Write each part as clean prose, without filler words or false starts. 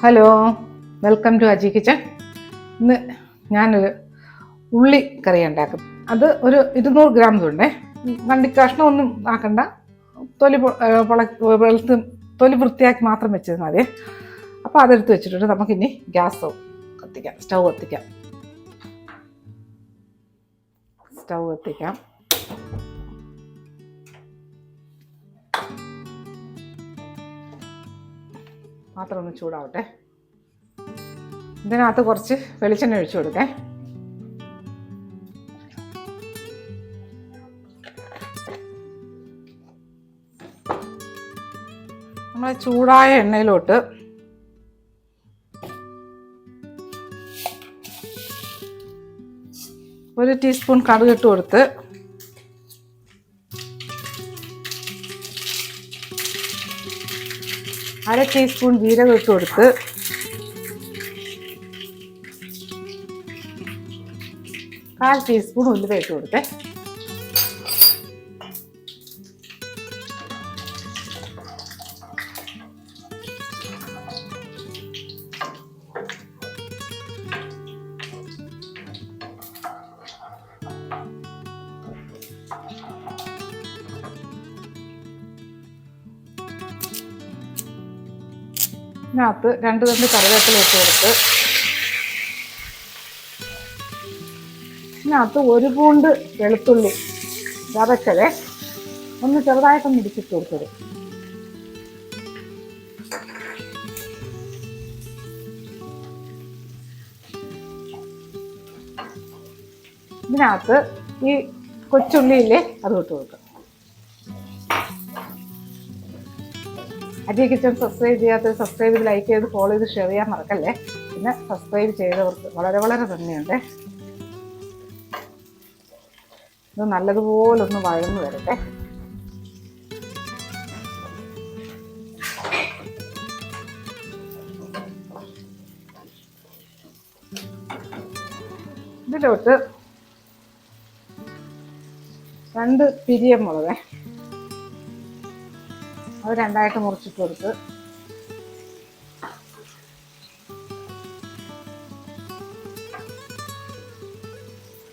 Hello, welcome to Aji kitchen. ഇന്ന് ഞാനൊരു ഉള്ളി കറി ഉണ്ടാക്കും. അത് ഒരു 200 ഗ്രാം ഇതുണ്ടേ. വണ്ടി കഷ്ണം ഒന്നും ആക്കണ്ട, തൊലി വൃത്തിയാക്കി മാത്രം വെച്ചത് മതി. അപ്പോൾ അതെടുത്ത് വെച്ചിട്ടുണ്ട്. നമുക്കിനി ഗ്യാസ് കത്തിക്കാം, സ്റ്റൗ കത്തിക്കാം. പാത്രം ഒന്ന് ചൂടാവട്ടെ. ഇതിനകത്ത് കുറച്ച് വെളിച്ചെണ്ണ ഒഴിച്ചു കൊടുക്കേ. നമ്മൾ ചൂടായ എണ്ണയിലോട്ട് ഒരു ടീസ്പൂൺ കടുക് ഇട്ട് കൊടുത്ത് അര ടീസ്പൂൺ ജീരകം ഇട്ട് കൊടുത്ത് കാൽ ടീസ്പൂൺ ഉലുവ ഇട്ട് കൊടുത്തേ. ഇതിനകത്ത് 2 തണ്ട് കറിവേപ്പില ഇട്ട് കൊടുത്ത് ഇതിനകത്ത് 1 പൂണ്ട് വെളുത്തുള്ളി ചതച്ചതേ ഒന്ന് ചെറുതായിട്ടൊന്ന് ഇടിച്ചിട്ട് കൊടുത്തത്. ഇതിനകത്ത് ഈ കൊച്ചുള്ളിയില്ലേ അത് ഇട്ട് കൊടുക്കുക. അജി കിച്ചൺ സബ്സ്ക്രൈബ് ചെയ്യാത്തത് സബ്സ്ക്രൈബ് ചെയ്ത്, ലൈക്ക് ചെയ്ത്, ഫോളോ ചെയ്ത്, ഷെയർ ചെയ്യാൻ മറക്കല്ലേ. പിന്നെ സബ്സ്ക്രൈബ് ചെയ്തവർക്ക് വളരെ വളരെ നന്ദിയുണ്ട്. ഇത് നല്ലതുപോലൊന്ന് വഴന്ന് വരട്ടെ. ഇതിലോട്ട് 2 പിരിയമുളക് അത് 2ആയിട്ട് മുറിച്ചിട്ട് കൊടുത്ത്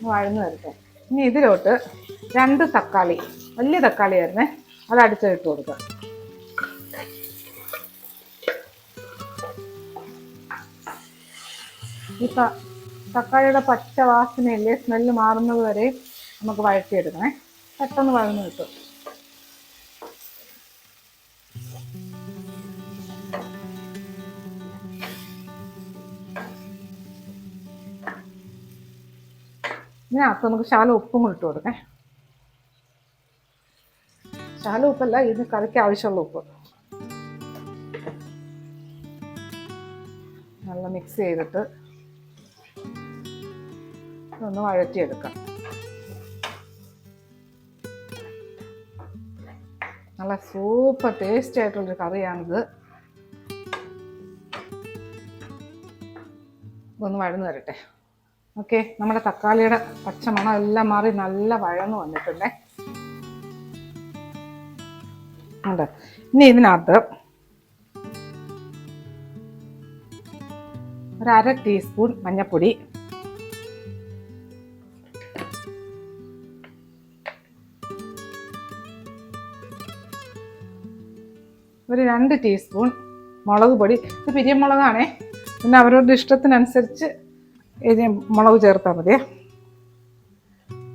വഴന്ന് വരട്ടെ. ഇനി ഇതിലോട്ട് 2 തക്കാളി, വലിയ തക്കാളി ആയിരുന്നേ, അത് അടിച്ചിട്ട് കൊടുക്കുക. ഈ തക്കാളിയുടെ പച്ച വാസനയില്ലേ, സ്മെല്ല് മാറുന്നത് വരെ നമുക്ക് വഴറ്റിയെടുക്കണേ. പെട്ടെന്ന് വഴന്ന് കിട്ടും. ഇതിനകത്ത് നമുക്ക് ശകലം ഉപ്പും ഇട്ട് കൊടുക്കേ. ശകലം ഉപ്പല്ല, ഇതിന് കറിക്ക് ആവശ്യമുള്ള ഉപ്പ്. നല്ല മിക്സ് ചെയ്തിട്ട് ഒന്ന് വഴറ്റിയെടുക്കാം. നല്ല സൂപ്പർ ടേസ്റ്റ് ആയിട്ടുള്ളൊരു കറിയാണിത്. ഒന്ന് വഴന്ന് വരട്ടെ. ഓക്കെ, നമ്മുടെ തക്കാളിയുടെ പച്ചമണം എല്ലാം മാറി നല്ല വഴന്ന് വന്നിട്ടുണ്ടേ. ഉണ്ട്. ഇനി ഇതിനകത്ത് 1/2 ടീസ്പൂൺ മഞ്ഞൾപ്പൊടി, 2 ടീസ്പൂൺ മുളക് പൊടി. ഇത് പിരിയമുളകാണേ, പിന്നെ അവരുടെ ഇഷ്ടത്തിനനുസരിച്ച് മുളക് ചേർത്താൽ മതി.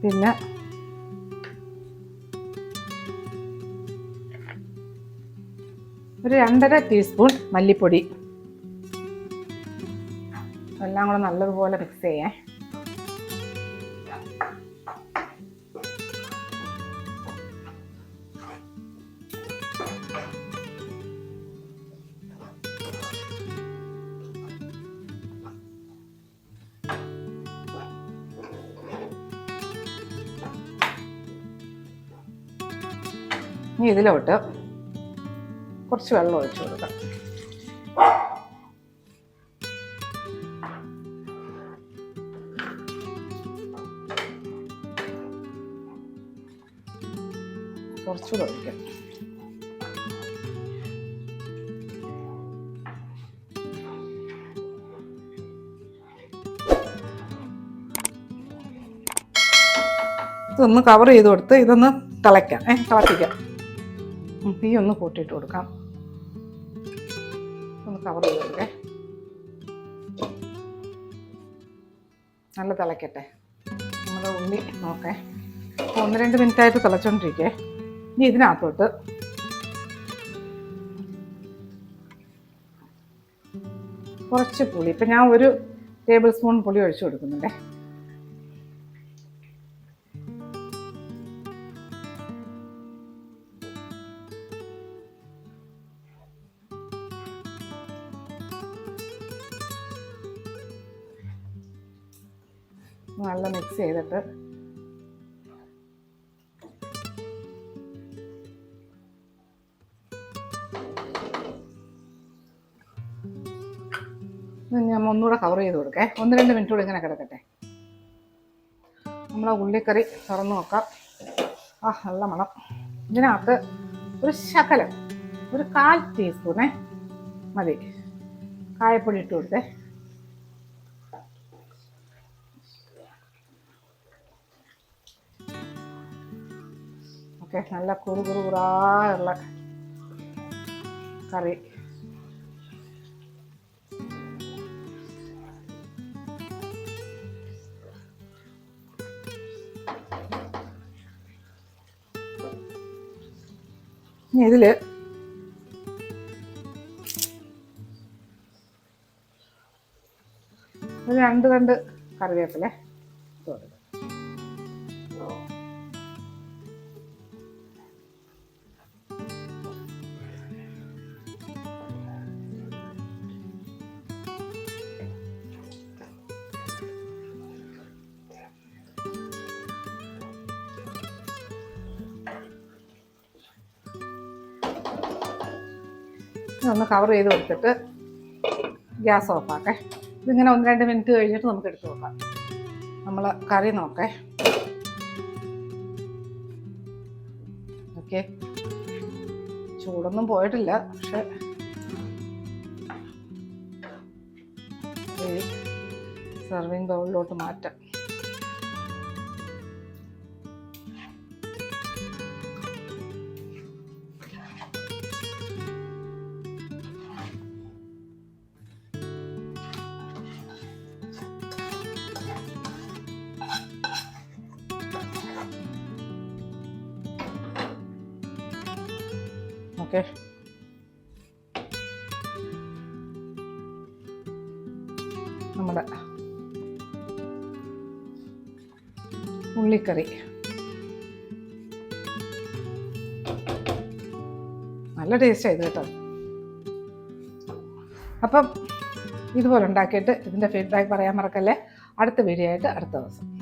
പിന്നെ 2.5 ടീസ്പൂൺ മല്ലിപ്പൊടി. എല്ലാം കൂടെ നല്ലതുപോലെ മിക്സ് ചെയ്യേ. ഇനി ഇതിലോട്ട് കുറച്ച് വെള്ളം ഒഴിച്ചു കൊടുക്കാം. കുറച്ചുകൂടെ ഒഴിക്കാം. ഇതൊന്ന് കവർ ചെയ്ത് കൊടുത്ത് ഇതൊന്ന് തിളയ്ക്കാം. തിളപ്പിക്കാം. തീ ഒന്ന് കൂട്ടിയിട്ട് കൊടുക്കാം. ഒന്ന് കവർ ചെയ്ത് കൊടുക്കേ. നല്ല തിളയ്ക്കട്ടെ. നമ്മുടെ ഉള്ളി നോക്കേ. 1-2 മിനിറ്റായിട്ട് തിളച്ചോണ്ടിരിക്കേ. ഇനി ഇതിനകത്തോട്ട് കുറച്ച് പുളി, ഇപ്പം ഞാൻ 1 ടേബിൾ സ്പൂൺ പുളി ഒഴിച്ചു കൊടുക്കുന്നുണ്ടേ. നല്ല മിക്സ് ചെയ്തിട്ട് ഞാൻ ഒന്നുകൂടെ കവർ ചെയ്ത് കൊടുക്കേ. 1-2 മിനിറ്റ് കൂടെ ഇങ്ങനെ കിടക്കട്ടെ. നമ്മളെ ഉള്ളിക്കറി തുറന്ന് നോക്കാം. നല്ല മണം. ഇതിനകത്ത് ഒരു ശകലം, ഒരു 1/4 ടീസ്പൂണേ മതി കായപ്പൊടി ഇട്ട് കൊടുത്തേ. ഓക്കെ, നല്ല കുറുകുറുകുറായുള്ള കറി. ഇനി ഇതിൽ ഒരു 2 തണ്ട് കറിവേപ്പില ഇട്ട്. ഒന്ന് കവർ ചെയ്ത് കൊടുത്തിട്ട് ഗ്യാസ് ഓഫാക്കേ. ഇതിങ്ങനെ 1-2 മിനിറ്റ് കഴിഞ്ഞിട്ട് നമുക്ക് എടുത്ത് നോക്കാം. നമ്മൾ കറി നോക്കേ. ഓക്കെ, ചൂടൊന്നും പോയിട്ടില്ല. പക്ഷെ ഈ സെർവിങ് ബൗളിലോട്ട് മാറ്റാം. ഓക്കെ, നമ്മുടെ ഉള്ളിക്കറി നല്ല ടേസ്റ്റ് ആയത് കേട്ടോ. അപ്പം ഇതുപോലെ ഉണ്ടാക്കിയിട്ട് ഇതിൻ്റെ ഫീഡ്ബാക്ക് പറയാൻ മറക്കല്ലേ. അടുത്ത വീഡിയോ ആയിട്ട് അടുത്ത ദിവസം.